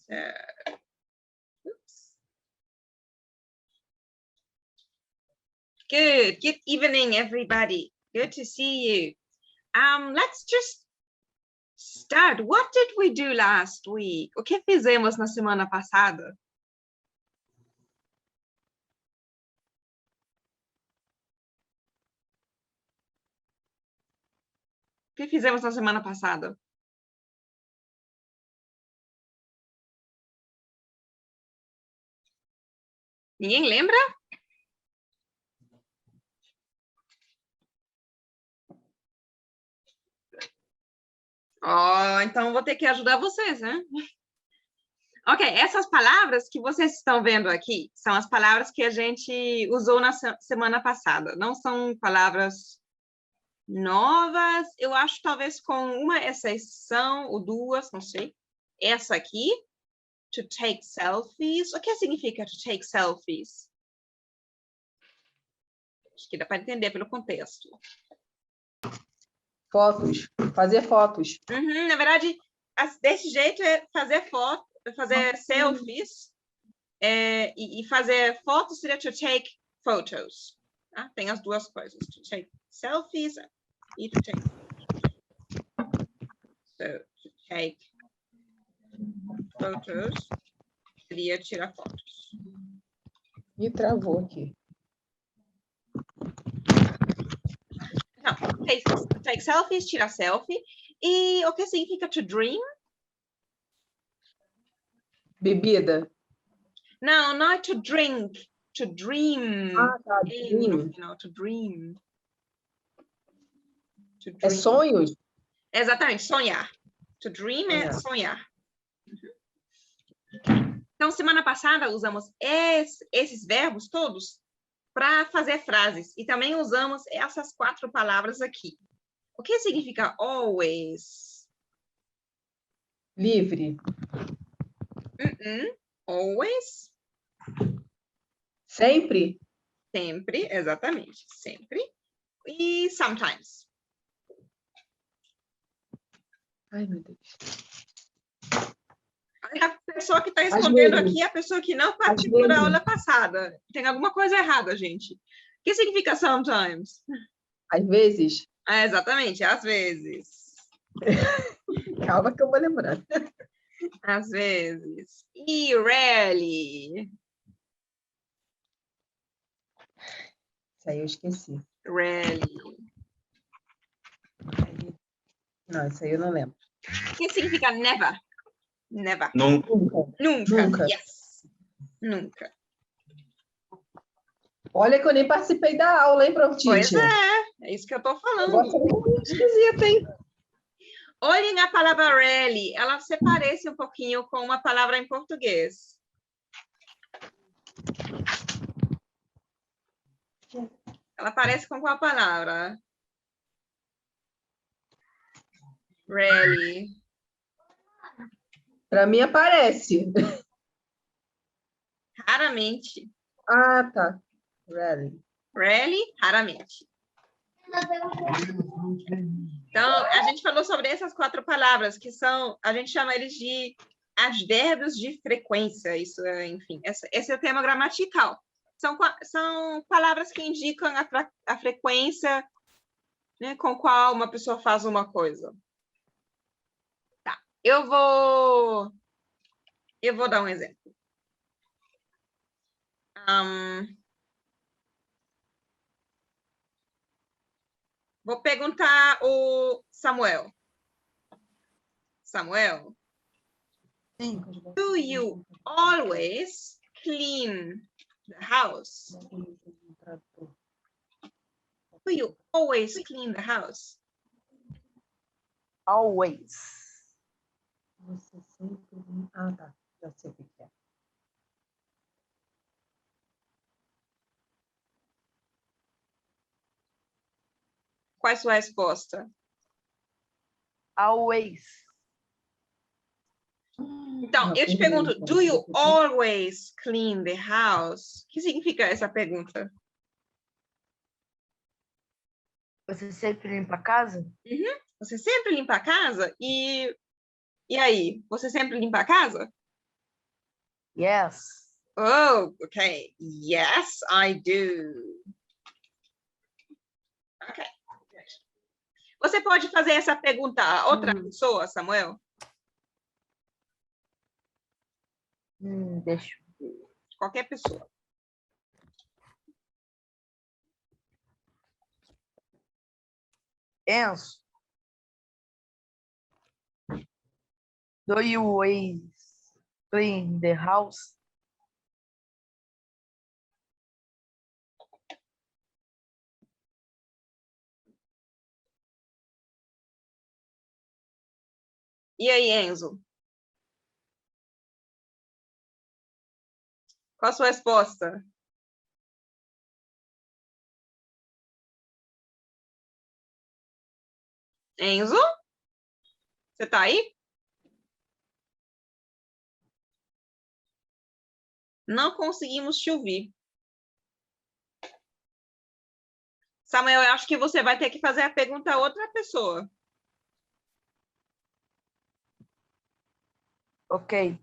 Oops. Good evening, everybody. Good to see you. Let's just start. What did we do last week? O que fizemos na semana passada? O que fizemos na semana passada? Ninguém lembra? Oh, então vou ter que ajudar vocês, né? Ok, essas palavras que vocês estão vendo aqui são as palavras que a gente usou na semana passada. Não são palavras novas, eu acho talvez com uma exceção ou duas, não sei. Essa aqui, to take selfies. O que significa to take selfies? Acho que dá para entender pelo contexto. Fotos, fazer fotos. Na verdade, desse jeito é fazer foto, fazer selfies, e fazer fotos seria to take photos. Tá? Tem as duas coisas, to take selfies e to take photos. So, to take photos seria tirar fotos. Me travou aqui. Não, take selfies, tirar selfie. E o que significa to dream? Bebida. Não, não é to drink, to dream. Ah, tá, dream. No, to dream. To dream. É sonhos? Exatamente, sonhar. To dream é sonhar. Então, semana passada, usamos esses verbos todos para fazer frases. E também usamos essas 4 palavras aqui. O que significa always? Livre. Always. Sempre? Sempre, exatamente. Sempre. E sometimes. Ai, meu Deus. A pessoa que está respondendo aqui é a pessoa que não participou da aula passada. Tem alguma coisa errada, gente. O que significa sometimes? Às vezes. Exatamente, às vezes. Calma que eu vou lembrar. Às vezes. E rarely. Isso aí eu esqueci. Rarely. Não, isso aí eu não lembro. O que significa never? Never. Nunca. Nunca. Yes. Nunca. Olha que eu nem participei da aula, hein, Prof. Pois é isso que eu estou falando. Negócio muito esquisito, hein? Olhem a palavra rarely, ela se parece um pouquinho com uma palavra em português. Ela parece com qual palavra? Rarely. Para mim aparece. Raramente. Ah, tá. Rarely. Rarely, raramente. Então, a gente falou sobre essas 4 palavras, que são, a gente chama eles de advérbios de frequência. Isso, enfim, esse é o tema gramatical. São palavras que indicam a frequência, né, com qual uma pessoa faz uma coisa. Tá. Eu vou dar um exemplo. Vou perguntar o Samuel. Samuel, do you always clean the house? Do you always clean the house? Always. Você sempre... Ah, tá. Já sei o que é. Qual é a sua resposta? Always. Então, eu te pergunto, do you always clean the house? O que significa essa pergunta? Você sempre limpa a casa? Você sempre limpa a casa? E aí, você sempre limpa a casa? Yes. Oh, okay. Yes, I do. Ok. Você pode fazer essa pergunta a outra pessoa, Samuel? Deixa eu ver. Qualquer pessoa. Enzo. Do you always clean the house? E aí, Enzo? Qual a sua resposta? Enzo? Você tá aí? Não conseguimos te ouvir. Samuel, eu acho que você vai ter que fazer a pergunta a outra pessoa. Ok.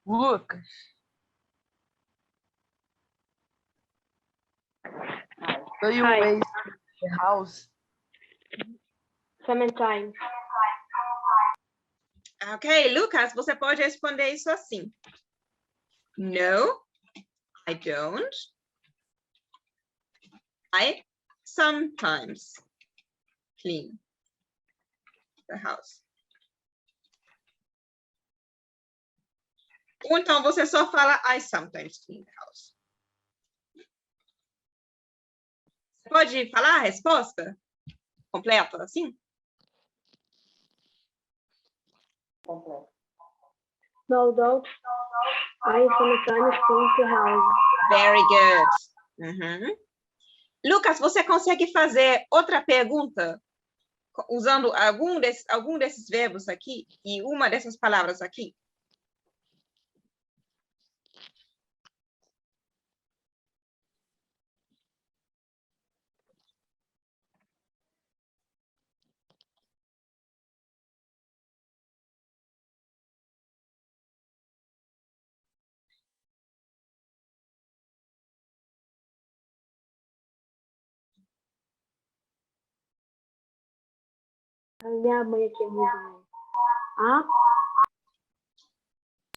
Lucas. Do you Hi. always clean the house? Sometimes. Ok, Lucas, você pode responder isso assim. No, I don't. I sometimes clean the house. Ou então você só fala I sometimes clean the house. Você pode falar a resposta completa, assim? No doubt. I sometimes clean the house. Very good. Uhum. Lucas, você consegue fazer outra pergunta usando algum desses verbos aqui e uma dessas palavras aqui? A minha mãe aqui é muito. Ah,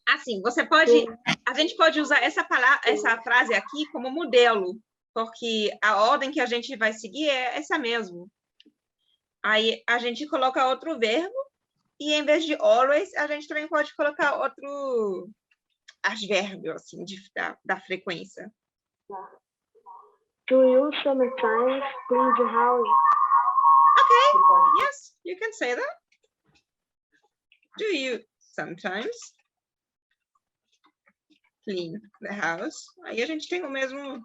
Assim, você pode, a gente pode usar essa palavra, essa frase aqui como modelo, porque a ordem que a gente vai seguir é essa mesmo. Aí a gente coloca outro verbo e em vez de always, a gente também pode colocar outro advérbio, assim, da frequência. do you sometimes clean the house? Yes, you can say that. Do you sometimes clean the house? Aí a gente tem o mesmo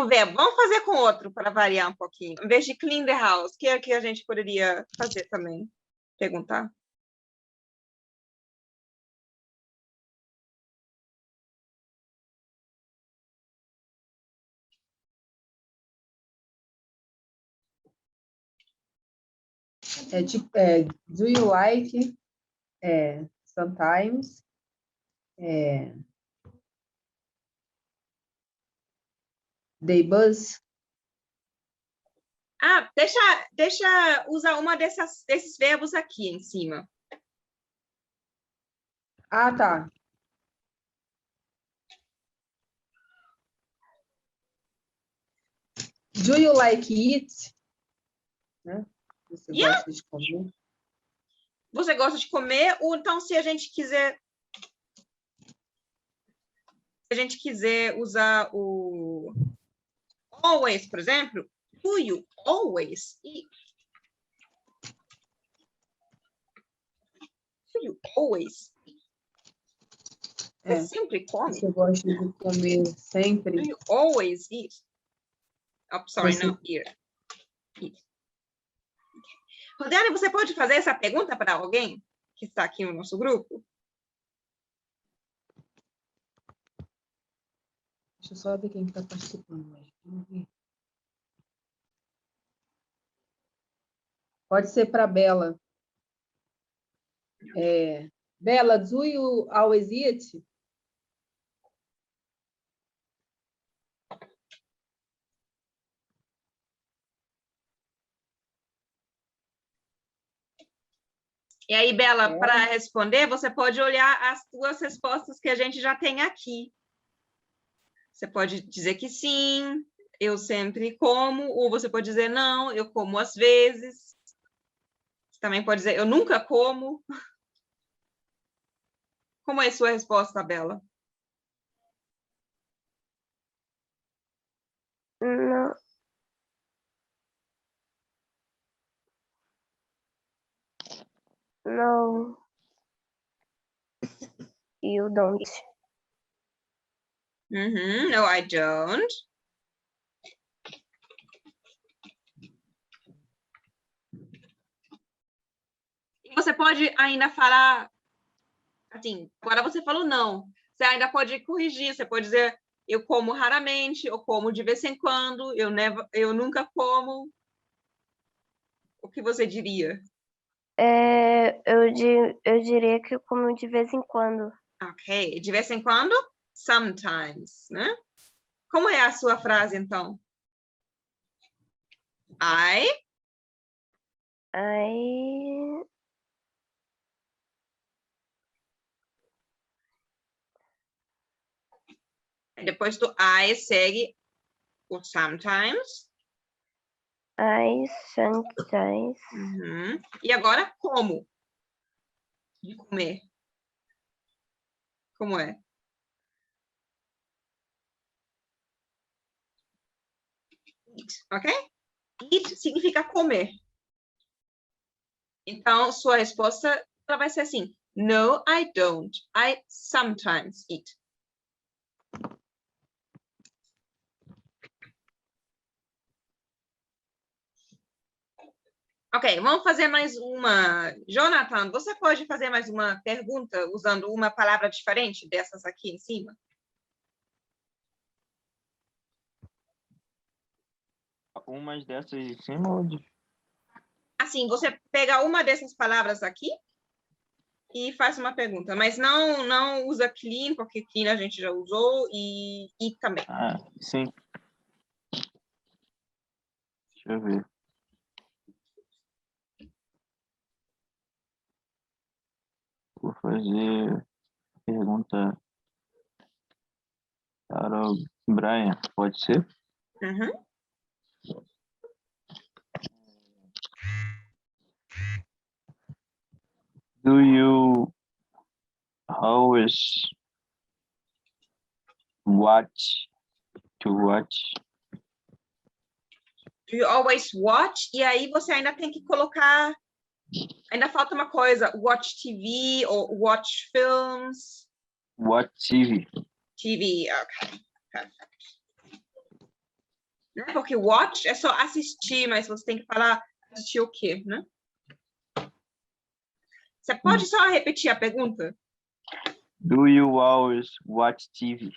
verbo. Vamos fazer com outro para variar um pouquinho. Em vez de clean the house, o que é que a gente poderia fazer também? Perguntar. Do you like sometimes the bus? Ah, deixa usar uma desses verbos aqui em cima. Ah, tá. Do you like it? Né? Você Yeah. gosta de comer? Você gosta de comer? Ou então, se a gente quiser usar o always, por exemplo, do you always eat? Do you always eat? Você sempre come? Você gosta de comer sempre? Do you always eat? Oh, sorry, Você- não, eat. Eat. Rodane, você pode fazer essa pergunta para alguém que está aqui no nosso grupo? Deixa eu só ver quem está participando hoje. Vamos ver. Pode ser para a Bela. Bela, do you always eat? E aí, Bela, para responder, você pode olhar as duas respostas que a gente já tem aqui. Você pode dizer que sim, eu sempre como, ou você pode dizer não, eu como às vezes. Você também pode dizer eu nunca como. Como é a sua resposta, Bela? No. No. You don't. No, I don't. E você pode ainda falar, assim, agora você falou não. Você ainda pode corrigir, você pode dizer eu como raramente, eu como de vez em quando, eu nunca como. O que você diria? Eu diria que eu como de vez em quando. Ok, de vez em quando? Sometimes, né? Como é a sua frase, então? I depois do I segue o sometimes. I sometimes E agora, como? De comer. Como é? Eat, ok? Eat significa comer. Então, sua resposta ela vai ser assim. No, I don't. I sometimes eat. Ok, vamos fazer mais uma. Jonathan, você pode fazer mais uma pergunta usando uma palavra diferente dessas aqui em cima? Umas dessas de cima ou de... Assim, você pega uma dessas palavras aqui e faz uma pergunta, mas não usa clean, porque clean a gente já usou, e também. Ah, sim. Deixa eu ver. Vou fazer pergunta para o Brian, pode ser? Do you always watch to watch? Do you always watch? E aí você ainda tem que colocar... Ainda falta uma coisa, watch TV ou watch films. Watch TV. TV, ok. Perfect. Né? Porque watch é só assistir, mas você tem que falar assistir o quê, né? Você pode só repetir a pergunta? Do you always watch TV?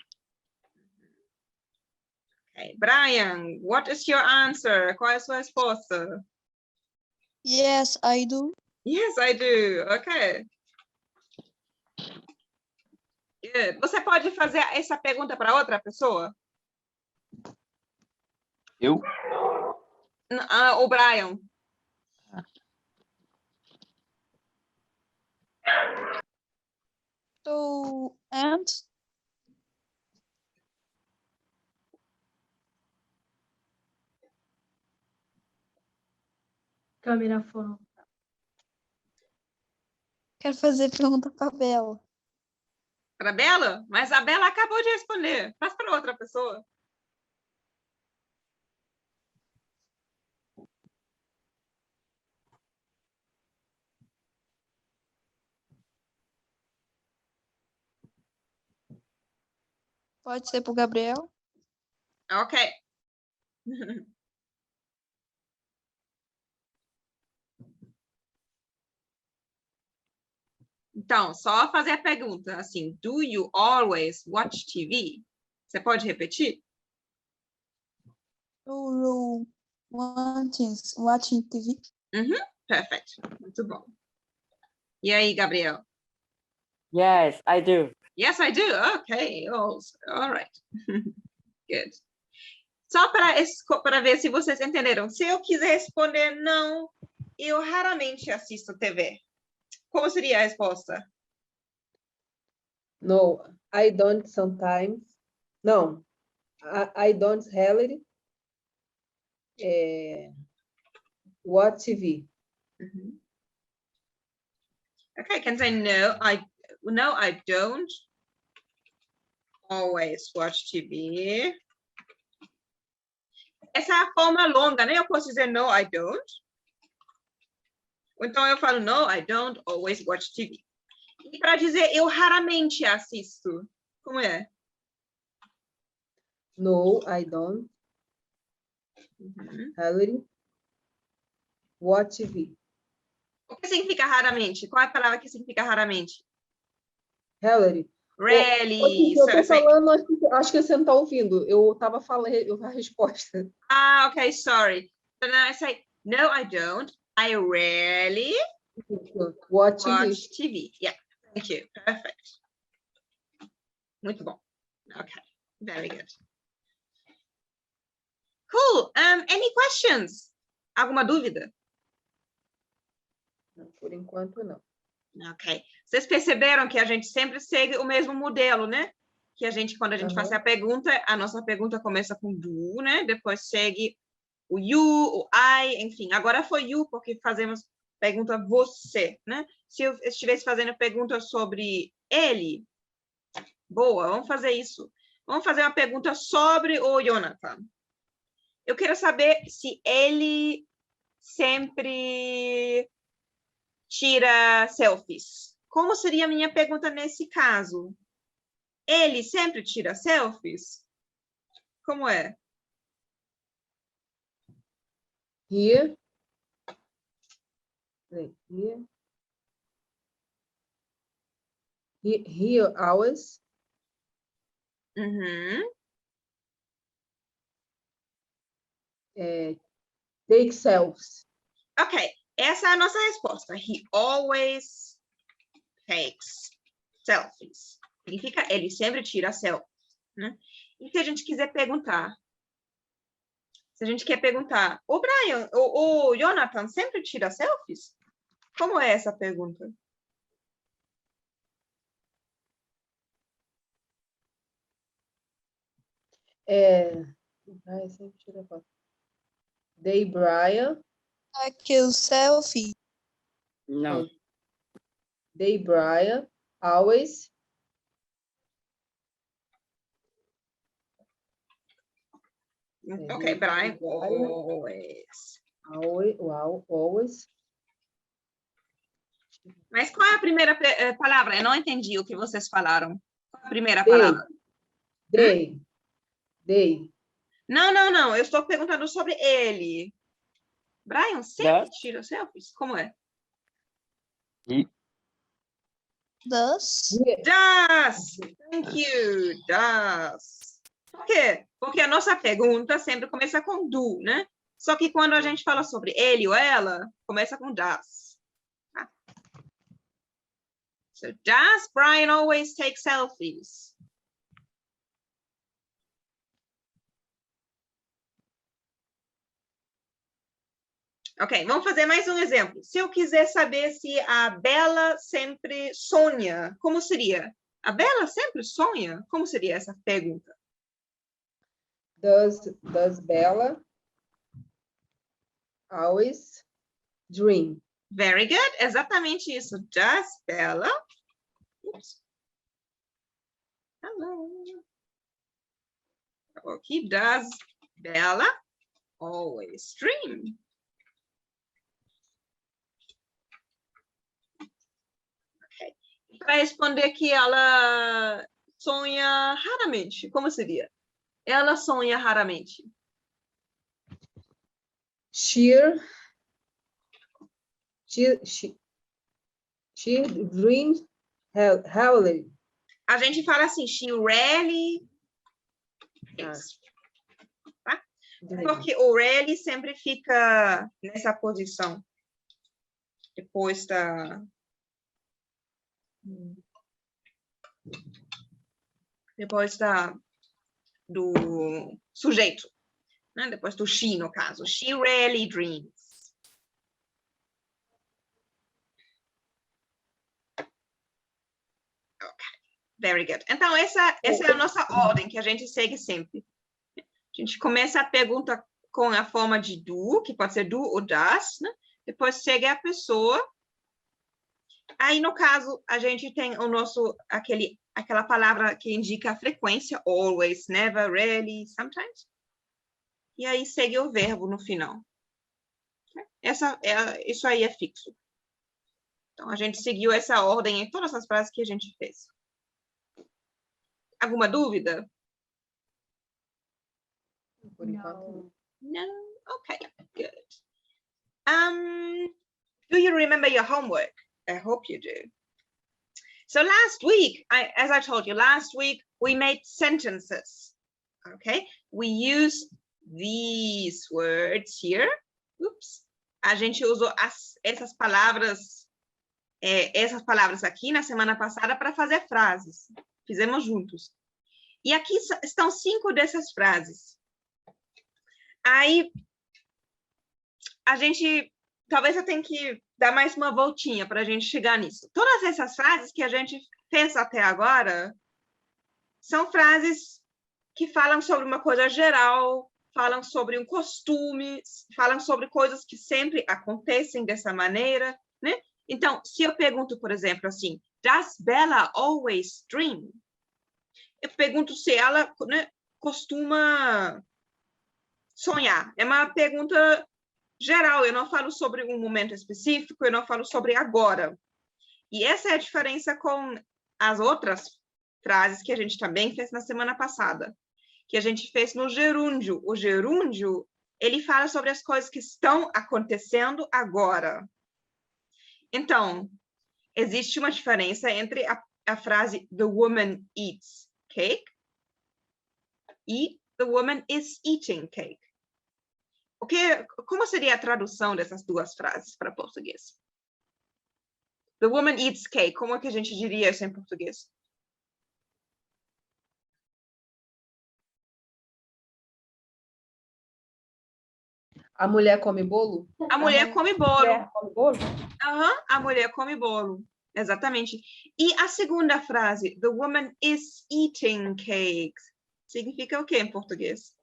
Okay. Brian, what is your answer? Qual é a sua resposta? Yes, I do. Yes, I do. Ok. Good. Você pode fazer essa pergunta para outra pessoa? Eu? O Brian. So, and Câmera fora. quero fazer pergunta para a Bela. Para a Bela? Mas a Bela acabou de responder. Faz para outra pessoa. Pode ser para o Gabriel? Ok. Então, só fazer a pergunta assim, do you always watch TV? Você pode repetir? You watching TV? Perfeito. Muito bom. E aí, Gabriel? Yes, I do. Yes, I do. Okay. Also. All right. Good. Só para ver se vocês entenderam. Se eu quiser responder não, eu raramente assisto TV. Como seria a resposta? No, I don't sometimes. No, I don't really watch TV. Okay, I can say no, I don't always watch TV. Essa é a forma longa, né? Eu posso dizer no, I don't. Ou então eu falo no, I don't always watch TV. E para dizer eu raramente assisto, como é? No, I don't really watch TV. O que significa raramente? Qual é a palavra que significa raramente? Really. Rarely. Eu tô falando, acho que você não está ouvindo. Eu estava falando a resposta. Ah, okay, sorry. So now I say, no, I don't. I rarely Watch watch TV. TV. Yeah, thank you. Perfect. Muito bom. Okay, very good. Cool. Any questions? Alguma dúvida? Por enquanto, não. Ok. Vocês perceberam que a gente sempre segue o mesmo modelo, né? Que a gente, quando a gente faz a pergunta, a nossa pergunta começa com do, né? Depois segue o you, o I, enfim. Agora foi you, porque fazemos pergunta você, né? Se eu estivesse fazendo pergunta sobre ele, boa, vamos fazer isso. Vamos fazer uma pergunta sobre o Jonathan. Eu quero saber se ele sempre tira selfies. Como seria a minha pergunta nesse caso? Ele sempre tira selfies? Como é? Here. Here always. Take selfies. Ok, essa é a nossa resposta. He always takes selfies. Significa ele sempre tira selfies, né? E se a gente quiser perguntar? Se a gente quer perguntar, o Brian, o Jonathan sempre tira selfies? Como é essa pergunta? Sempre tira foto. They Brian. Aquele selfie. No. They Brian always. Ok, Brian, always. Always. Mas qual é a primeira palavra? Eu não entendi o que vocês falaram. Qual é a primeira palavra? They. Não. Eu estou perguntando sobre ele. Brian sempre tira selfies? Como é? Does. Does. Thank you. Does. Por quê? Porque a nossa pergunta sempre começa com do, né? Só que quando a gente fala sobre ele ou ela, começa com does. Tá? So, does Brian always take selfies? Ok, vamos fazer mais um exemplo. Se eu quiser saber se a Bela sempre sonha, como seria? A Bela sempre sonha? Como seria essa pergunta? Does Bella always dream? Very good, exatamente isso. Does Bella... Oops. Hello. Ok, does Bella always dream? Para responder que ela sonha raramente, como seria? Ela sonha raramente. She dreams heavily. A gente fala assim, she rarely Isso. Tá? Porque o really sempre fica nessa posição. Depois do sujeito. Né? Depois do she, no caso. She rarely dreams. Ok. Very good. Então, essa é a nossa ordem que a gente segue sempre. A gente começa a pergunta com a forma de do, que pode ser do ou das, né? Depois segue a pessoa. Aí, no caso, a gente tem o nosso, aquela palavra que indica a frequência, always, never, rarely, sometimes. E aí segue o verbo no final. Isso aí é fixo. Então, a gente seguiu essa ordem em todas as frases que a gente fez. Alguma dúvida? Por enquanto, não. No? Okay, good. Do you remember your homework? I hope you do. So last week, as I told you, last week we made sentences. Okay, we use these words here. Oops. A gente usou essas palavras aqui na semana passada para fazer frases. Fizemos juntos. E aqui estão 5 dessas frases. Aí, talvez eu tenha que dar mais uma voltinha para a gente chegar nisso. Todas essas frases que a gente fez até agora são frases que falam sobre uma coisa geral, falam sobre um costume, falam sobre coisas que sempre acontecem dessa maneira, né? Então, se eu pergunto, por exemplo, assim, does Bella always dream? Eu pergunto se ela, né, costuma sonhar. É uma pergunta geral, eu não falo sobre um momento específico, eu não falo sobre agora. E essa é a diferença com as outras frases que a gente também fez na semana passada, que a gente fez no gerúndio. O gerúndio, ele fala sobre as coisas que estão acontecendo agora. Então, existe uma diferença entre a frase the woman eats cake e the woman is eating cake. Como seria a tradução dessas duas frases para português? The woman eats cake. Como é que a gente diria isso em português? A mulher come bolo? A mulher come bolo. Mulher come bolo? Aham, a mulher come bolo. Exatamente. E a segunda frase, the woman is eating cakes, significa o que em português?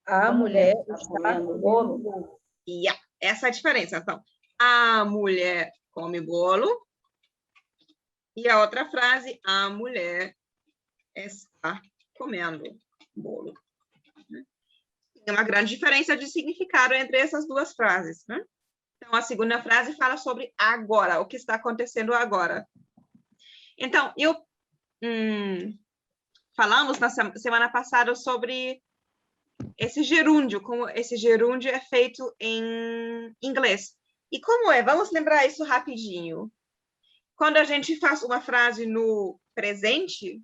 A mulher está comendo comendo bolo? bolo. Yeah, essa é a diferença. Então, a mulher come bolo. E a outra frase, a mulher está comendo bolo. Tem uma grande diferença de significado entre essas duas frases, né? Então, a segunda frase fala sobre agora, o que está acontecendo agora. Então, falamos na semana passada sobre esse gerúndio, como esse gerúndio é feito em inglês. E como é? Vamos lembrar isso rapidinho. Quando a gente faz uma frase no presente,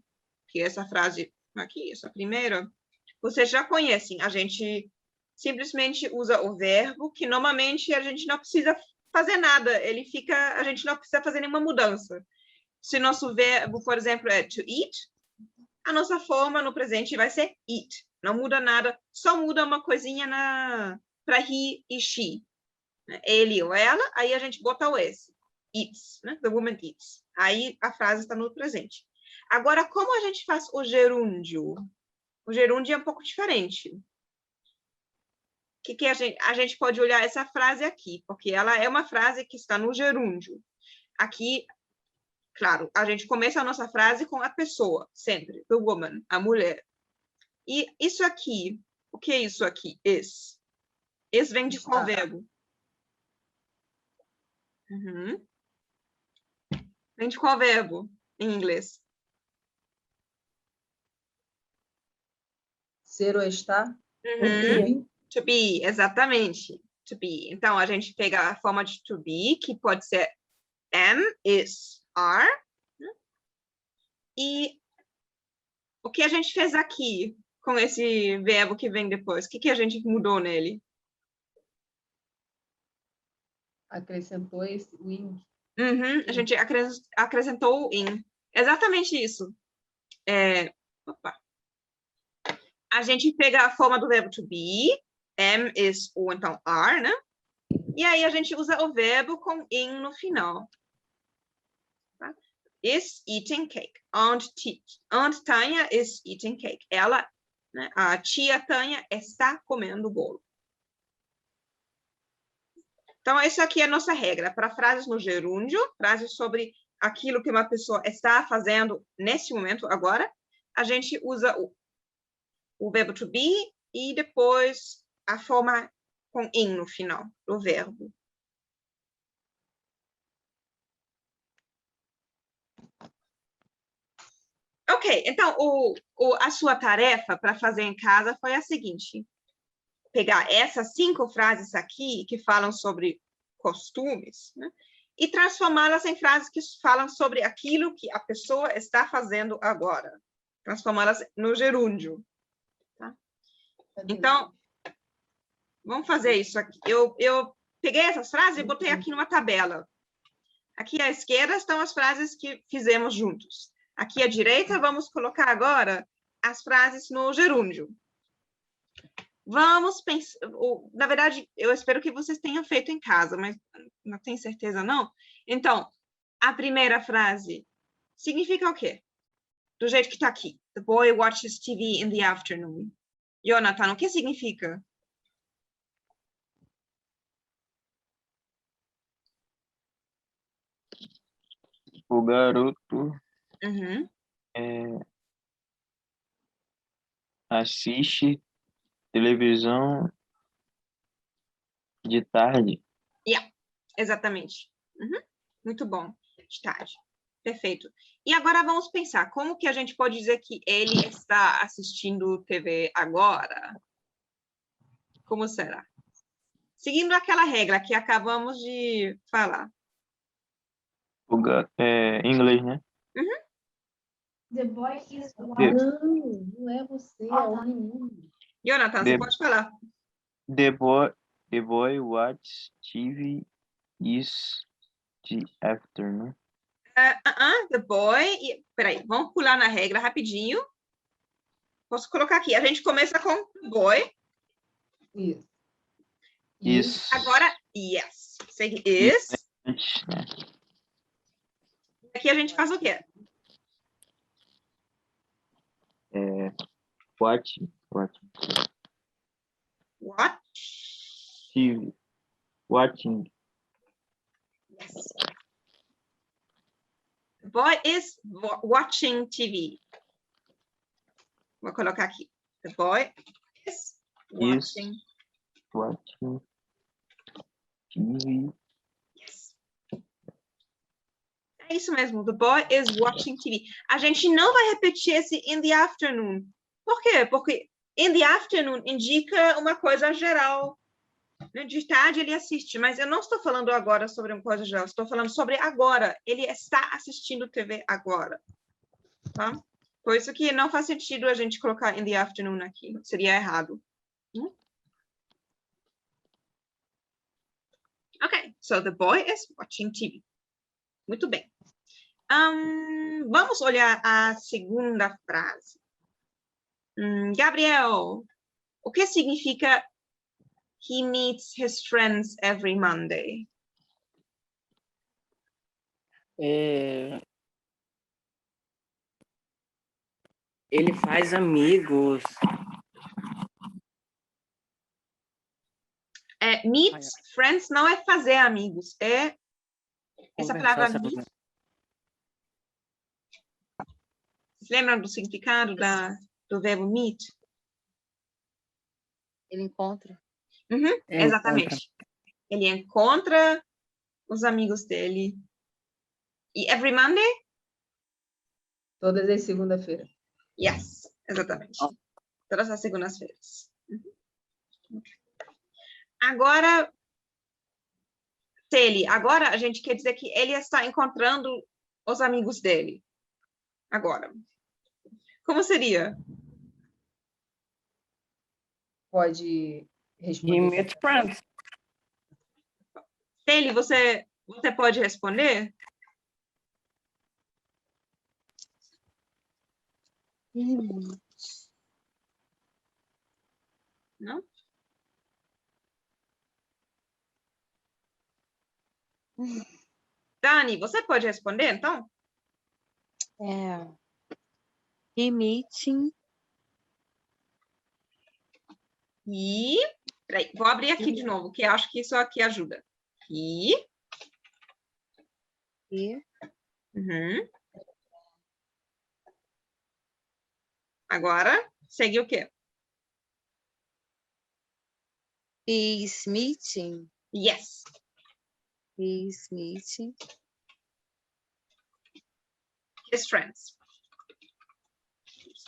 que é essa frase aqui, essa primeira, vocês já conhecem, a gente simplesmente usa o verbo, que normalmente a gente não precisa fazer nada, a gente não precisa fazer nenhuma mudança. Se nosso verbo, por exemplo, é to eat, a nossa forma no presente vai ser eat. Não muda nada, só muda uma coisinha para he e she. Ele ou ela, aí a gente bota o S. Eats, né? The woman eats. Aí a frase está no presente. Agora, como a gente faz o gerúndio? O gerúndio é um pouco diferente. Que a gente pode olhar essa frase aqui, porque ela é uma frase que está no gerúndio. Aqui, claro, a gente começa a nossa frase com a pessoa, sempre. The woman, a mulher. E isso aqui, o que é isso aqui? Is. Is vem de qual verbo? Vem de qual verbo em inglês? Ser ou estar? To be, exatamente. To be. Então, a gente pega a forma de to be, que pode ser am, is, are. E O que a gente fez aqui com esse verbo que vem depois? O que a gente mudou nele? Acrescentou esse wing. A gente acrescentou o in. Exatamente isso. A gente pega a forma do verbo to be, am, is, ou então are, né? E aí a gente usa o verbo com in no final. Tá? Is eating cake. Aunt Tanya is eating cake. Ela, né, a tia Tânia está comendo bolo. Então, essa aqui é a nossa regra. Para frases no gerúndio, frases sobre aquilo que uma pessoa está fazendo nesse momento, agora, a gente usa o verbo to be e depois a forma com in no final do verbo. Ok, então a sua tarefa para fazer em casa foi a seguinte: pegar essas 5 frases aqui que falam sobre costumes, né, e transformá-las em frases que falam sobre aquilo que a pessoa está fazendo agora. Transformá-las no gerúndio. Tá? Então, vamos fazer isso aqui. Eu peguei essas frases e botei aqui numa tabela. Aqui à esquerda estão as frases que fizemos juntos. Aqui à direita, vamos colocar agora as frases no gerúndio. Vamos pensar... Na verdade, eu espero que vocês tenham feito em casa, mas não tenho certeza, não. Então, a primeira frase significa o quê? Do jeito que está aqui. The boy watches TV in the afternoon. Jonathan, o que significa? O garoto assiste televisão de tarde. Exatamente. Muito bom. De tarde. Perfeito. E agora vamos pensar, como que a gente pode dizer que ele está assistindo TV agora? Como será? Seguindo aquela regra que acabamos de falar. Em inglês, né? The boy is Não é você, é o menino. Jonathan, você pode falar. The boy watches TV is the afternoon. The boy... Peraí, vamos pular na regra rapidinho. Posso colocar aqui. A gente começa com the boy. Isso. Isso. Agora, yes. Say is. Aqui a gente faz o quê? Watch. What? TV. Watching. Yes. The boy is watching TV. Vou colocar aqui. The boy is watching. Watching TV. Yes. É isso mesmo. The boy is watching TV. A gente não vai repetir esse in the afternoon. Por quê? Porque in the afternoon indica uma coisa geral. De tarde ele assiste, mas eu não estou falando agora sobre uma coisa geral, estou falando sobre agora. Ele está assistindo TV agora. Tá? Por isso que não faz sentido a gente colocar in the afternoon aqui. Seria errado. Ok, so the boy is watching TV. Muito bem. Vamos olhar a segunda frase. Gabriel, o que significa he meets his friends every Monday? Ele faz amigos. Meets friends não é fazer amigos, é essa palavra meet. Vocês lembram do significado do verbo meet? Ele encontra. Exatamente. Ele encontra os amigos dele. E every Monday? Todas as segunda-feiras. Yes, exatamente. Todas as segundas-feiras. Agora, agora a gente quer dizer que ele está encontrando os amigos dele. Agora. Como seria? Pode He responder. meets friends. Ele, você pode responder? Não? Dani, você pode responder, então? He meeting. E... Peraí, vou abrir aqui de novo, que acho que isso aqui ajuda. E... He Uhum. Agora, segue o quê? is meeting. Yes. Is meeting. His friends.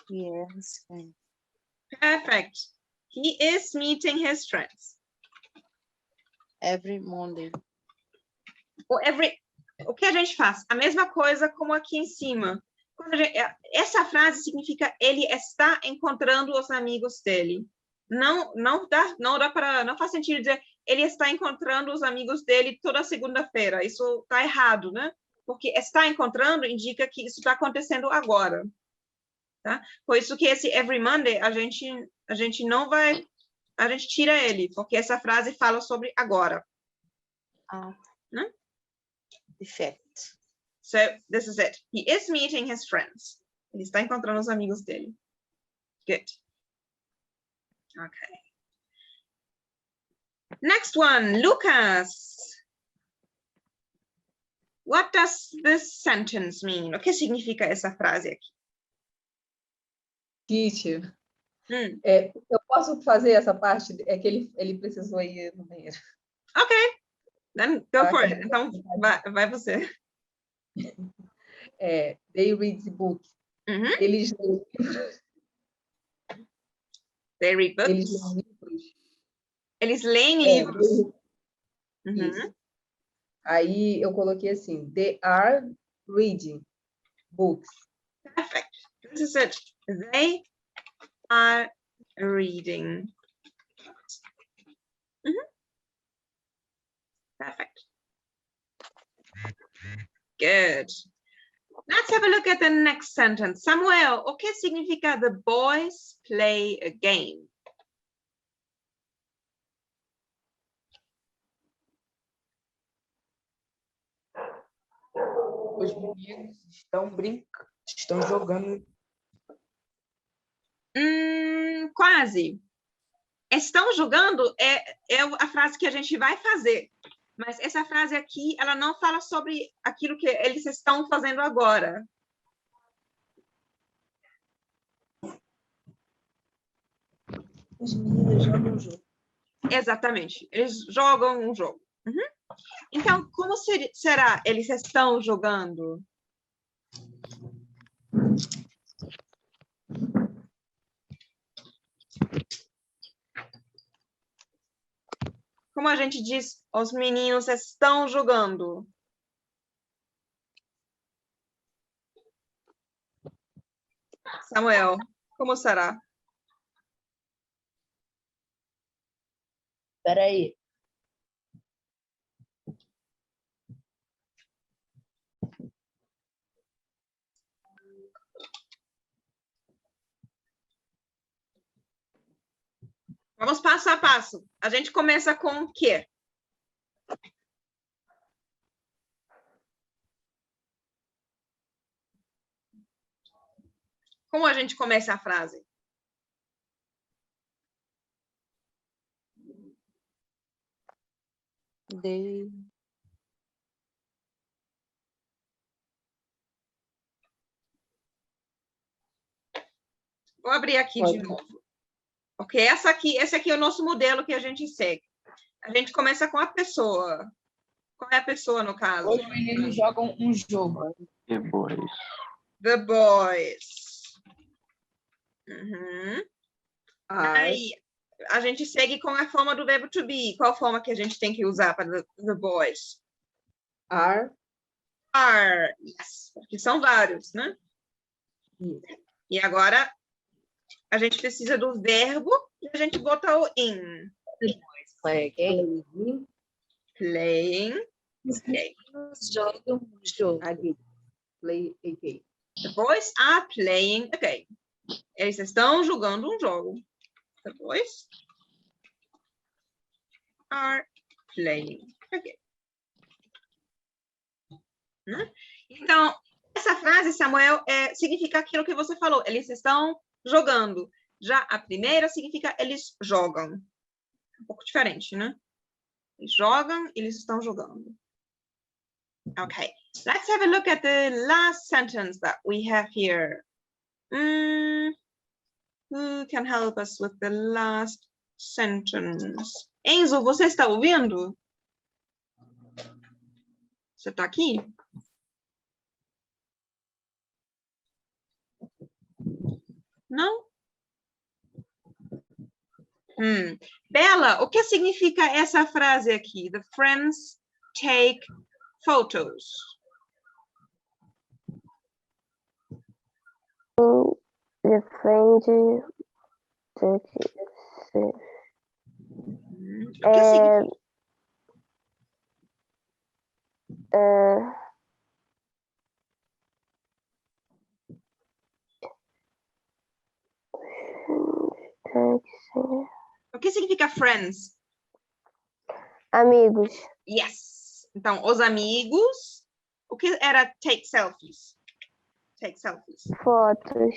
Yes. Perfect. He is meeting his friends. Every Monday. O que a gente faz? A mesma coisa como aqui em cima. Essa frase significa ele está encontrando os amigos dele. Não faz sentido dizer ele está encontrando os amigos dele toda segunda-feira. Isso está errado, né? Porque está encontrando indica que isso está acontecendo agora. Tá? Por isso que esse every Monday a gente não vai, a gente tira ele, porque essa frase fala sobre agora. Né? Perfect. So, this is it. He is meeting his friends. Ele está encontrando os amigos dele. Good. Okay. Next one, Lucas. What does this sentence mean? O que significa essa frase aqui? Teacher. Eu posso fazer essa parte? É que ele precisou ir no banheiro. Ok. Then go for it. Então, vai você. They read the book. Uhum. Eles leem They read books. Eles leem livros. Eles leem livros. Uhum. Isso. Aí eu coloquei assim, they are reading books. Perfect. This is it. They are reading. Uhum. Perfect. Good. Let's have a look at the next sentence. Samuel, o que significa the boys play a game? Os meninos estão jogando. Quase. Estão jogando é a frase que a gente vai fazer. Mas essa frase aqui, ela não fala sobre aquilo que eles estão fazendo agora. Os meninos jogam o jogo. Exatamente. Eles jogam um jogo. Uhum. Então, como será eles estão jogando? Como a gente diz, os meninos estão jogando. Samuel, como será? Espera aí. Vamos passo a passo. A gente começa com o quê? Como a gente começa a frase? They Vou abrir aqui de novo. Ok, esse aqui é o nosso modelo que a gente segue. A gente começa com a pessoa. Qual é a pessoa, no caso? Os meninos jogam um jogo. The boys. The boys. Uhum. Aí, a gente segue com a forma do verbo to be. Qual forma que a gente tem que usar para the boys? Are. Are. Yes. Porque são vários, né? Isso. E agora, a gente precisa do verbo e a gente bota o in. Playing. Playing. Okay. Jogam um jogo. Again. Play again. The boys are playing a game. Eles estão jogando um jogo. The boys are playing a game. Então, essa frase, Samuel, significa aquilo que você falou. Eles estão jogando. Já a primeira significa eles jogam. Um pouco diferente, né? Eles jogam, eles estão jogando. Okay, let's have a look at the last sentence that we have here. Who can help us with the last sentence? Enzo, você está ouvindo? Você está aqui? Não? Bela, o que significa essa frase aqui? The friends take photos. The friend O que significa? O que significa friends? Amigos. Yes. Então, os amigos. O que era take selfies? Take selfies. Fotos.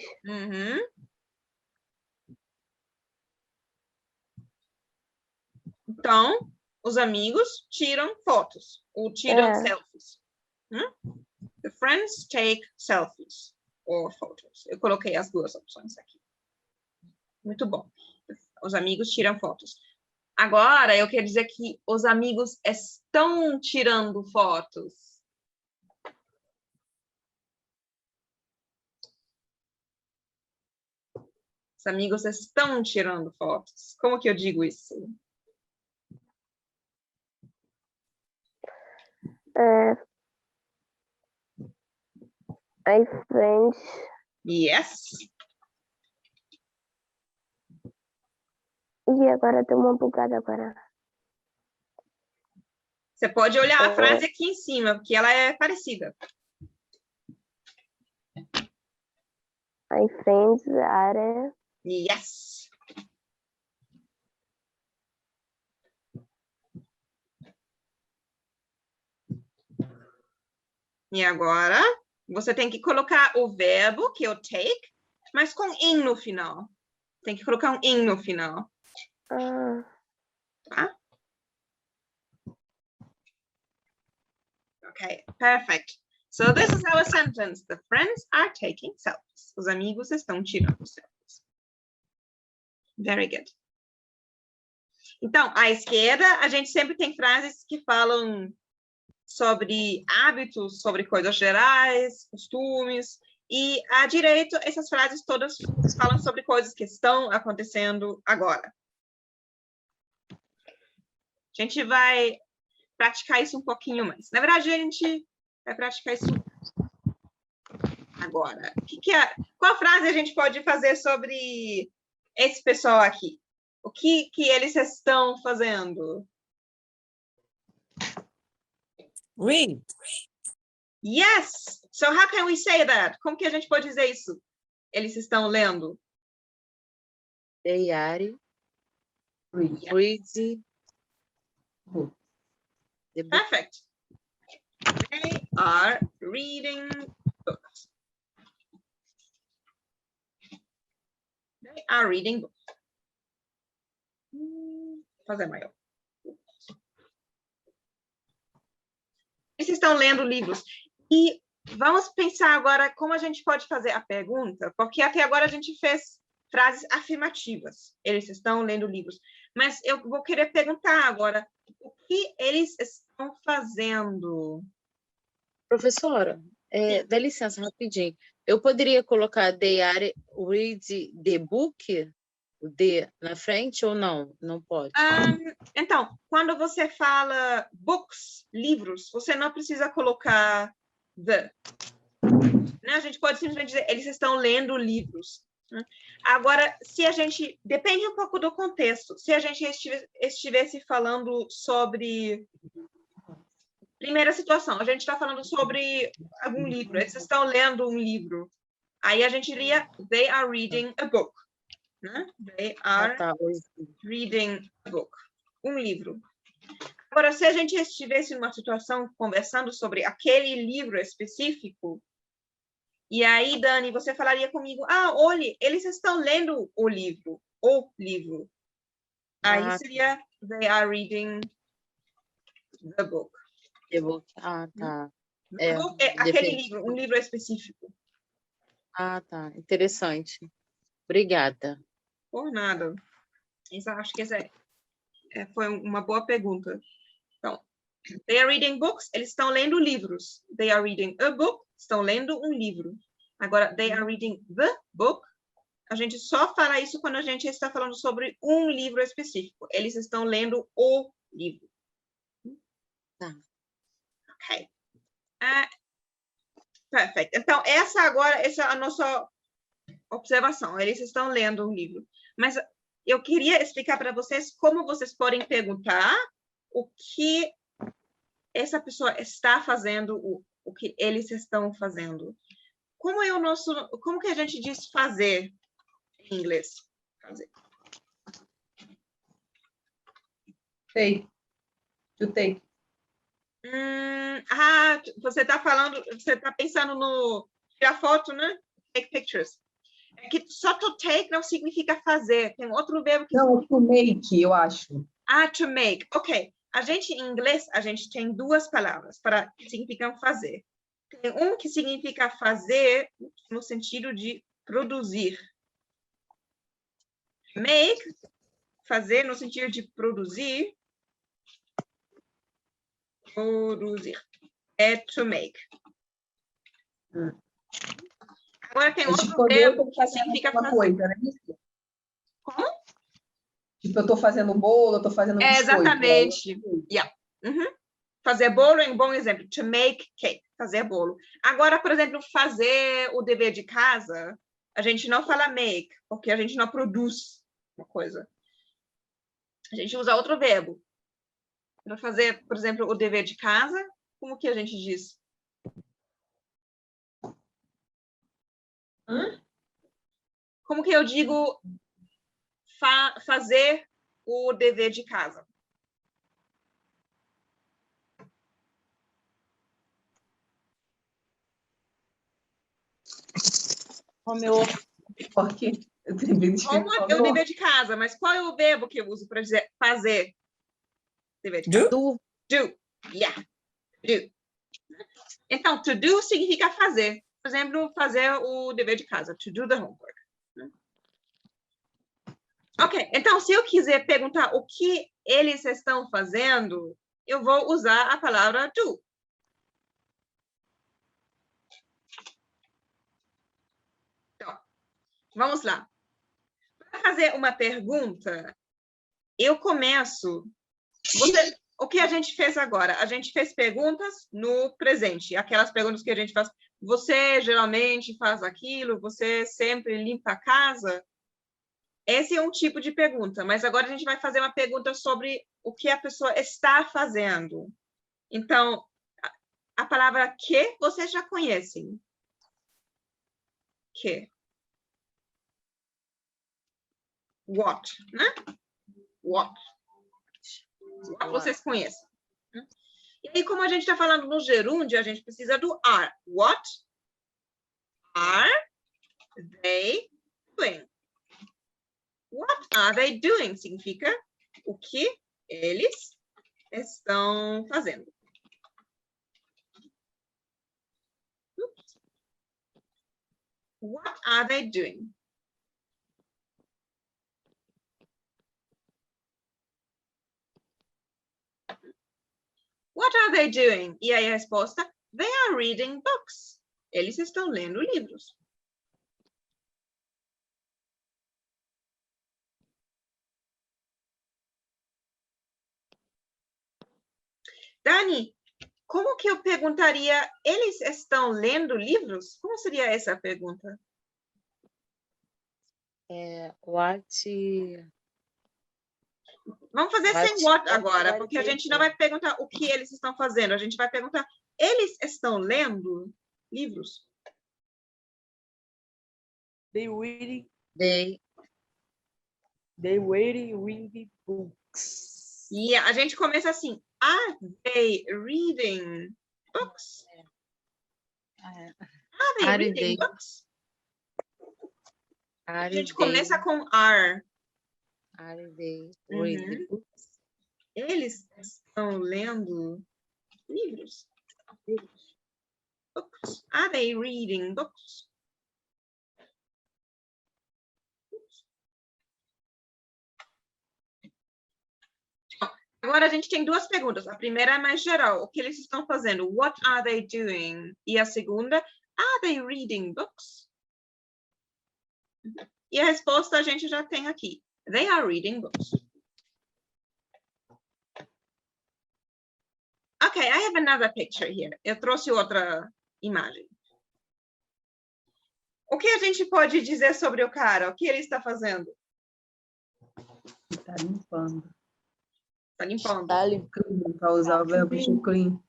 Então, os amigos tiram fotos. Ou tiram selfies. The friends take selfies. Or photos. Eu coloquei as duas opções aqui. Muito bom. Os amigos tiram fotos. Agora, eu quero dizer que os amigos estão tirando fotos. Os amigos estão tirando fotos. Como que eu digo isso? My friends. Yes. E agora deu uma bugada agora. Você pode olhar a frase aqui em cima, porque ela é parecida. My friends are... Yes. E agora, você tem que colocar o verbo, que é o take, mas com in no final. Tem que colocar um in no final. Tá? Okay, perfect. So this is our sentence. The friends are taking selfies. Os amigos estão tirando selfies. Very good. Então, à esquerda, a gente sempre tem frases que falam sobre hábitos, sobre coisas gerais, costumes. E à direita, essas frases todas falam sobre coisas que estão acontecendo agora. A gente vai praticar isso um pouquinho mais. Na verdade, a gente vai praticar isso agora. Qual frase a gente pode fazer sobre esse pessoal aqui? O que eles estão fazendo? Read. Yes! So how can we say that? Como que a gente pode dizer isso? Eles estão lendo. They are reading. Perfect. They are reading books. They are reading books. Vou fazer maior. Eles estão lendo livros. E vamos pensar agora como a gente pode fazer a pergunta, porque até agora a gente fez frases afirmativas. Eles estão lendo livros. Mas eu vou querer perguntar agora, o que eles estão fazendo? Professora, dá licença rapidinho. Eu poderia colocar they are read the book, o the na frente ou não? Não pode? Então, quando você fala books, livros, você não precisa colocar the. Né? A gente pode simplesmente dizer, eles estão lendo livros. Né? Agora, se a gente... Depende um pouco do contexto. Se a gente estivesse falando sobre... Primeira situação, a gente está falando sobre algum livro. Eles estão lendo um livro. Aí a gente diria, they are reading a book. Né? They are reading a book. Um livro. Agora, se a gente estivesse numa situação conversando sobre aquele livro específico, e aí, Dani, você falaria comigo, olhe, eles estão lendo o livro. Aí seria, they are reading the book. The book. Tá. Aquele livro, um livro específico. Tá. Interessante. Obrigada. Por nada. Acho que essa foi uma boa pergunta. Então, they are reading books, eles estão lendo livros. They are reading a book, estão lendo um livro. Agora, they are reading the book, a gente só fala isso quando a gente está falando sobre um livro específico. Eles estão lendo o livro. Tá. Ok. Perfeito. Então, essa é a nossa observação. Eles estão lendo um livro. Mas eu queria explicar para vocês como vocês podem perguntar o que essa pessoa está fazendo, o que eles estão fazendo. Como que a gente diz fazer em inglês? Fazer. Take. To take. Você está pensando no tirar foto, né? Take pictures. É que só to take não significa fazer. Tem outro verbo que... Não, to make, eu acho. To make. Ok. Em inglês, a gente tem duas palavras que significam fazer. Tem um que significa fazer no sentido de produzir. Make, fazer no sentido de produzir. É to make. Agora tem outro verbo que significa fazer. Coisa, né? Como? Tipo, eu estou fazendo um bolo, eu estou fazendo um biscoito. Exatamente. Yeah. Fazer bolo é um bom exemplo. To make cake. Fazer bolo. Agora, por exemplo, fazer o dever de casa, a gente não fala make, porque a gente não produz uma coisa. A gente usa outro verbo. Para fazer, por exemplo, o dever de casa, como que a gente diz? Como que eu digo fazer o dever de casa? Porque eu tenho medo de Como é o dever de casa, mas qual é o verbo que eu uso para dizer fazer? Dever de casa? Do. Do. Yeah. Do. Então, to do significa fazer. Por exemplo, fazer o dever de casa. To do the homework. Ok, então, se eu quiser perguntar o que eles estão fazendo, eu vou usar a palavra do. Então, vamos lá. Para fazer uma pergunta, eu começo... O que a gente fez agora? A gente fez perguntas no presente. Aquelas perguntas que a gente faz. Você geralmente faz aquilo? Você sempre limpa a casa? Esse é um tipo de pergunta. Mas agora a gente vai fazer uma pergunta sobre o que a pessoa está fazendo. Então, a palavra que vocês já conhecem. Que. What, né? What. Vocês conhecem. E aí, como a gente está falando no gerúndio, a gente precisa do are. What are they doing? What are they doing? Significa o que eles estão fazendo. Oops. What are they doing? What are they doing? E aí a resposta, they are reading books. Eles estão lendo livros. Dani, Como que eu perguntaria, eles estão lendo livros? Como seria essa pergunta? What? Vamos fazer sem what agora, porque a gente não vai perguntar o que eles estão fazendo, a gente vai perguntar, eles estão lendo livros? They reading They reading books. E a gente começa assim, are they reading books? Are they Are reading they- books? A are gente they, começa com are. are they Uhum. reading books? Eles estão lendo livros? Books. Are they reading books? Agora a gente tem duas perguntas. A primeira é mais geral. O que eles estão fazendo? What are they doing? E a segunda, are they reading books? E a resposta a gente já tem aqui. They are reading books. Okay, I have another picture here. Eu trouxe outra imagem. O que a gente pode dizer sobre o cara? O que ele está fazendo? Está limpando. Está limpando. Para usar o verbo to clean.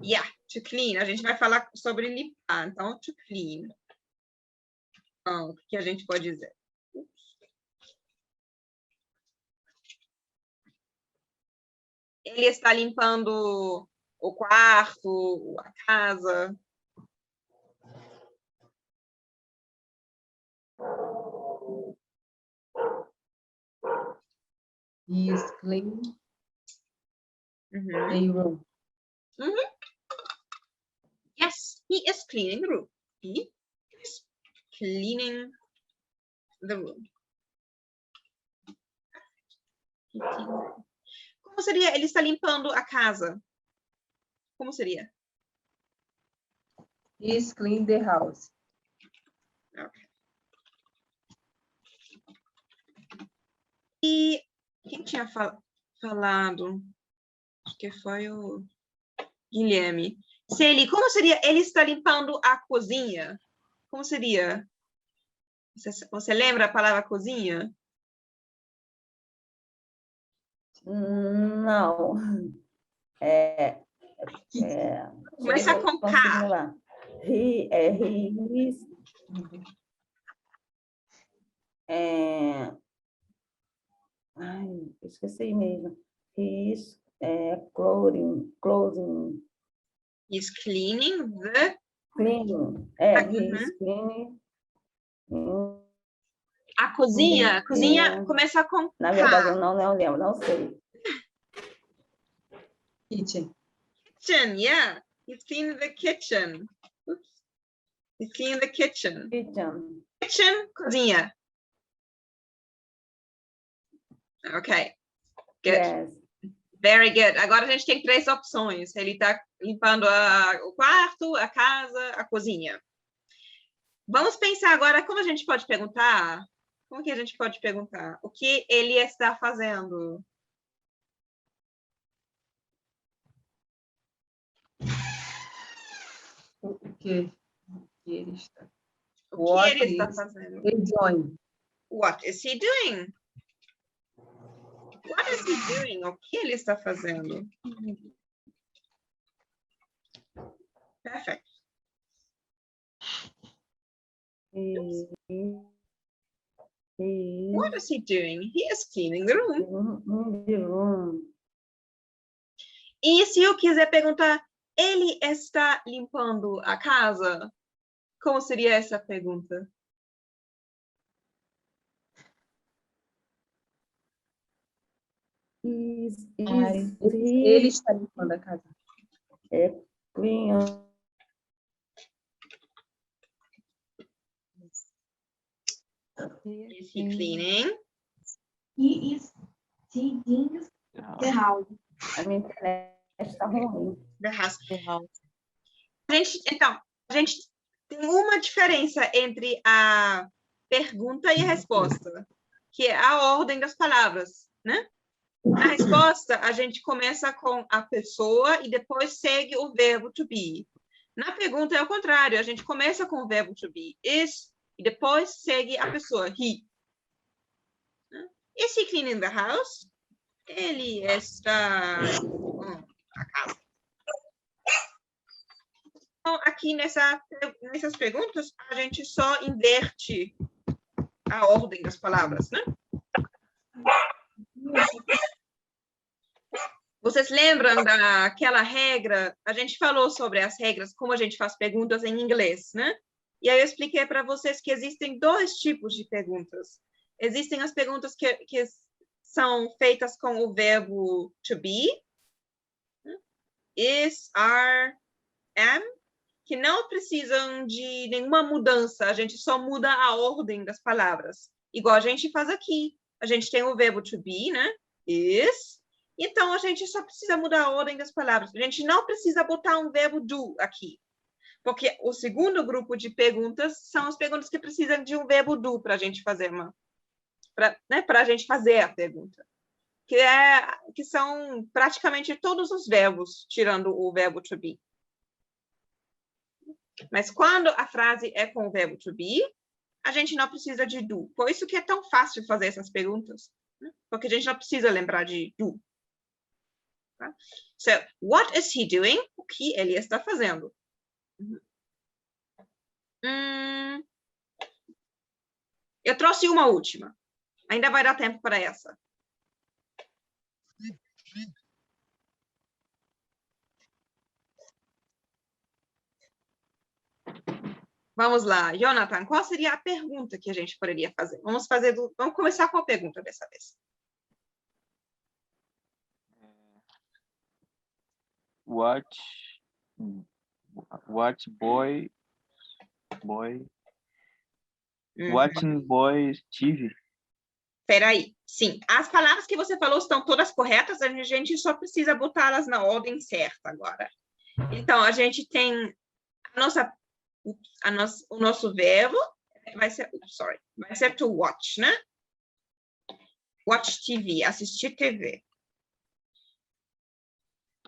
Yeah, to clean. A gente vai falar sobre limpar. Então, to clean. Então, o que a gente pode dizer? Ele está limpando o quarto, a casa. He is cleaning Uhum. a room. Yes, he is cleaning the room. He is cleaning the room. Como seria? Ele está limpando a casa. Como seria? He is cleaning the house. Okay. E quem tinha falado? Acho que foi o Guilherme. Como seria? Ele está limpando a cozinha. Como seria? Você lembra a palavra cozinha? Não. Começa com K. He is. Ai, esqueci mesmo. He is closing. He's cleaning the... Cleaning. He is cleaning. A cozinha. Cozinha começa com Na K. verdade, eu não lembro, não sei. Kitchen. Kitchen, yeah. He's cleaning the kitchen. Oops. He's cleaning the kitchen. Kitchen. Kitchen, cozinha. Ok. Good. Yes. Very good. Agora a gente tem três opções. Ele está limpando o quarto, a casa, a cozinha. Vamos pensar agora como a gente pode perguntar. Como que a gente pode perguntar? O que ele está fazendo? O que ele está? O que ele está fazendo? Doing. What is he doing? What is he doing? O que ele está fazendo? Perfect. What is he doing? He is cleaning the room. E se eu quiser perguntar, ele está limpando a casa? Como seria essa pergunta? Ele está limpando a casa. Clean. Is he cleaning? He is cleaning the house. A minha internet está ruim. The house. Então, a gente tem uma diferença entre a pergunta e a resposta, que é a ordem das palavras, né? Na resposta, a gente começa com a pessoa e depois segue o verbo to be. Na pergunta é o contrário, a gente começa com o verbo to be, is, e depois segue a pessoa, he. Is he cleaning the house? Ele está a casa. Então, aqui nessas perguntas, a gente só inverte a ordem das palavras, né? Vocês lembram daquela regra? A gente falou sobre as regras, como a gente faz perguntas em inglês, né? E aí eu expliquei para vocês que existem 2 tipos de perguntas. Existem as perguntas que são feitas com o verbo to be, is, are, am, que não precisam de nenhuma mudança, a gente só muda a ordem das palavras. Igual a gente faz aqui. A gente tem o verbo to be, né? Is. Então, a gente só precisa mudar a ordem das palavras. A gente não precisa botar um verbo do aqui. Porque o segundo grupo de perguntas são as perguntas que precisam de um verbo do para a gente fazer para a gente fazer a pergunta. Que são praticamente todos os verbos, tirando o verbo to be. Mas quando a frase é com o verbo to be, a gente não precisa de do. Por isso que é tão fácil fazer essas perguntas. Né? Porque a gente não precisa lembrar de do. Tá? So, what is he doing? O que ele está fazendo? Eu trouxe uma última. Ainda vai dar tempo para essa. Vamos lá, Jonathan, qual seria a pergunta que a gente poderia fazer? Vamos começar com a pergunta dessa vez. What boy watching boy TV? Peraí, sim, as palavras que você falou estão todas corretas, a gente só precisa botá-las na ordem certa agora. Então, a gente tem o nosso verbo, vai ser to watch, né? Watch TV, assistir TV.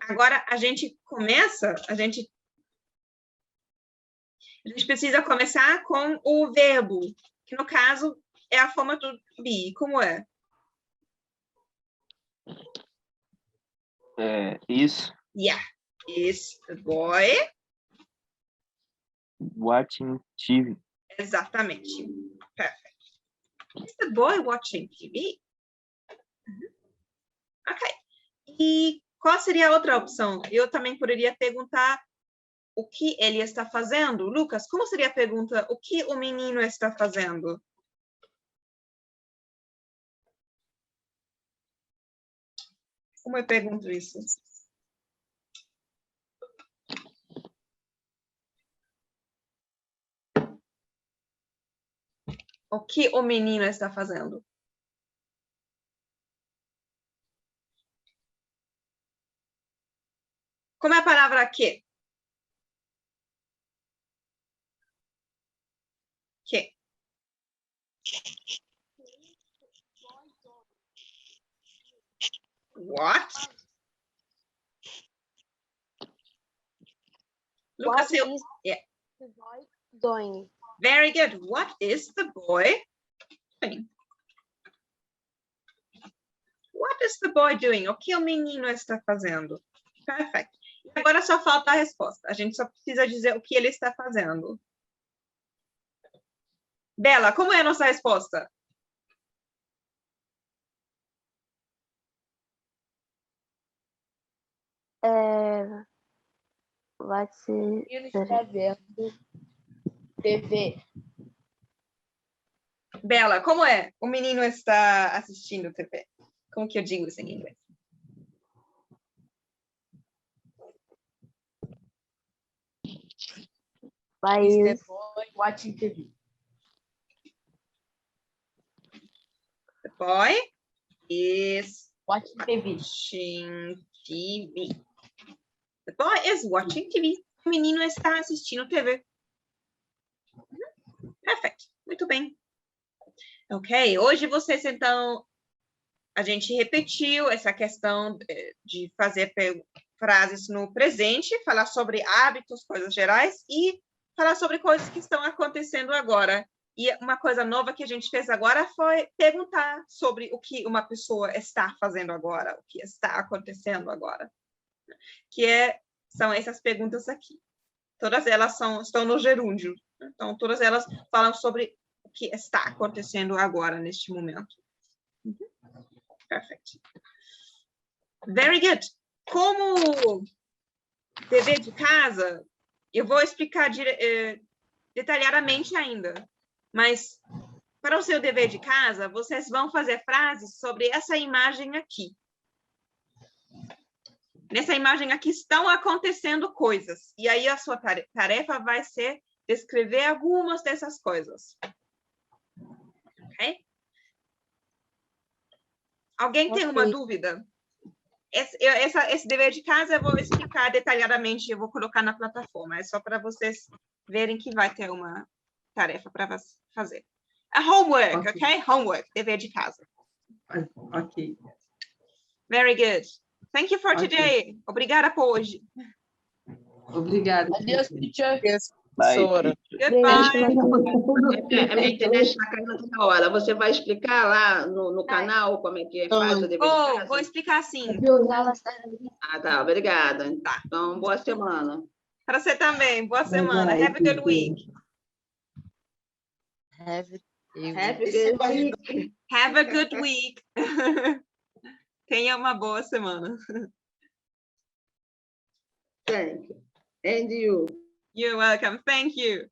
Agora, a gente precisa começar com o verbo, que no caso é a forma do be. Como é? Is. Yeah. Is the boy watching TV? Exatamente. Perfect. Is the boy watching TV? Ok. E qual seria a outra opção? Eu também poderia perguntar o que ele está fazendo. Lucas, como seria a pergunta? O que o menino está fazendo? Como eu pergunto isso? O que o menino está fazendo? Como é a palavra que? Que? What? Lucas, The boy doing? Very good. What is the boy doing? What is the boy doing? O que o menino está fazendo? Perfect. E agora só falta a resposta. A gente só precisa dizer o que ele está fazendo. Bela, como é a nossa resposta? Vai ser... Ele está vendo TV. Bela, como é? O menino está assistindo TV. Como que eu digo isso em inglês? Is the boy watching TV? The boy is Watching TV. watching TV. The boy is watching TV. O menino está assistindo TV. Perfect. Muito bem. Ok, hoje vocês então a gente repetiu essa questão de fazer frases no presente, falar sobre hábitos, coisas gerais, e falar sobre coisas que estão acontecendo agora. E uma coisa nova que a gente fez agora foi perguntar sobre o que uma pessoa está fazendo agora, o que está acontecendo agora. São essas perguntas aqui. Todas elas estão no gerúndio. Então, todas elas falam sobre o que está acontecendo agora, neste momento. Perfect. Very good. Como dever de casa, eu vou explicar detalhadamente ainda. Mas, para o seu dever de casa, vocês vão fazer frases sobre essa imagem aqui. Nessa imagem aqui estão acontecendo coisas. E aí a sua tarefa vai ser descrever algumas dessas coisas. Ok? Alguém tem uma dúvida? Esse dever de casa eu vou explicar detalhadamente, eu vou colocar na plataforma. É só para vocês verem que vai ter uma tarefa para fazer. Homework, ok? Homework, dever de casa. Ok. Very good. Thank you for today. Obrigada por hoje. Obrigada. Adeus, teacher. Bye. Professora. Goodbye. A minha internet está caindo toda hora. Você vai explicar lá no canal como é que faz o dever de casa? Vou explicar sim. Ah, tá. Obrigada. Então, boa semana. Para você também. Boa semana. Have a good week. Have Have a good week. Tenha uma boa semana. Thank you. And you. You're welcome. Thank you.